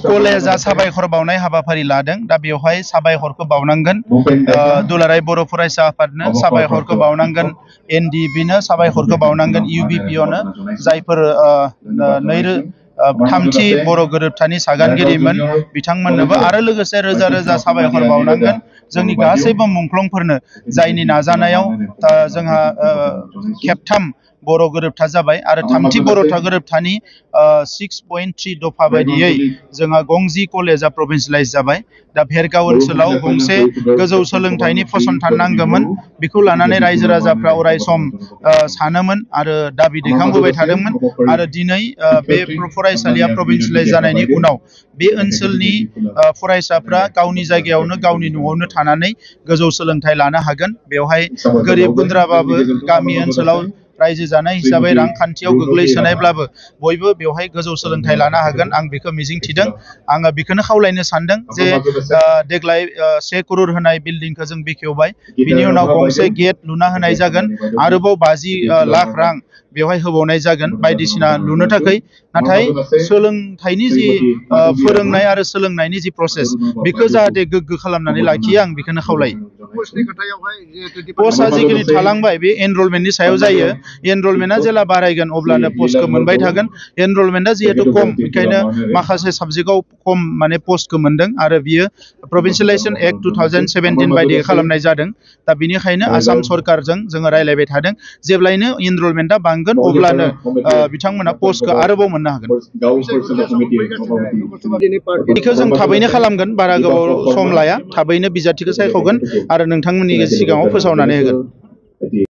कलेजा साबायखर बावनाय हाबाफारि लादों दा बेवहाय साबायखरखौ बावनांगोन दुलाराय बर' फरायसा आफादनो साबायखरखौ बावनांगोन एनडिबिनो साबायखरखौ बावनांगोन इउबिपिअनो जायफोर थामथि बर' गोरोबथानि सागानगिरिमोन बिथांमोननोबो आरो लोगोसे रोजा रोजा साबायखर बावनांगोन जोंनि गासैबो मुंख्लंफोरनो जायनि नाजानायाव जोंहा खेबथाम बर' गोरोबथा जाबाय आरो थामथि बर' गोरोबथानि 6.3 दफा बायदियै जोंहा गंजि कलेजा प्रभिन्सियेलाइज जाबाय दा भेरगाव ओनसोलाव गंसे गोजौ सोलोंथाइनि फसंथान नांगौमोन बेखौ लानानै रायजो राजाफ्रा अराय सम सानोमोन आरो दाबि दैखांबोबाय थादोंमोन आरो दिनै बे फरायसालिया प्रभिन्सियेलाइज जानायनि उनाव बे ओनसोलनि फरायसाफ्रा गावनि जायगायावनो गावनि न'आवनो थानानै गोजौ सोलोंथाइ लानो हागोन बेवहाय गोरिब गुन्द्राबाबो गामि ओनसोलाव रायजो जानाय हिसाबै रांखान्थियाव गोग्लैसोनायब्लाबो बयबो बेवहाय गोजौ सोलोंथाइ लानो हागोन आं बेखौ मिजिंथिदों आङो बेखौनो खावलायनो सानदों जे देग्लाय 1 करोड़ होनाय बिल्डिंखौ जों बेखेवबाय बिनि उनाव गंसे गेट लुना होनाय जागोन आरोबाव 50 लाख रां बेवहाय होबावनाय जागोन बायदिसिना लुनो थाखाय नाथाय सोलोंथाइनि जि फोरोंनाय आरो सोलोंनायनि जि प्रसेस बेखौ जाहाथे गोग्गो खालामनानै लाखियो आं बेखौनो खावलायो पस्टआ जिखिनि थालांबाय बे एनरलमेन्टनि सायाव जायो एनरलमेन्टआ जेला बारायगोन अब्लानो पस्टखौ मोनबाय थागोन एनरलमेन्टआ जिहेतु खम बेखायनो माखासे साबजेक्टआव खम माने पस्टखौ मोनदों आरो बियो प्रभिन्सियेलाइजेसन एक्ट 2017 बायदि खालामनाय जादों दा बिनिखायनो आसाम सरकारजों जोङो रायलायबाय थादों जेब्लायनो एनरलमेन्टआ बांगोन अब्लानो बिथांमोना पस्टखौ आरोबाव मोननो हागोन बेखौ जों थाबैनो खालामगोन बारा गोबाव सम लाया थाबैनो बिजाथिखौ सायख'गोन आरो नोंथांमोननि सिगाङाव फोसावनानै होगोन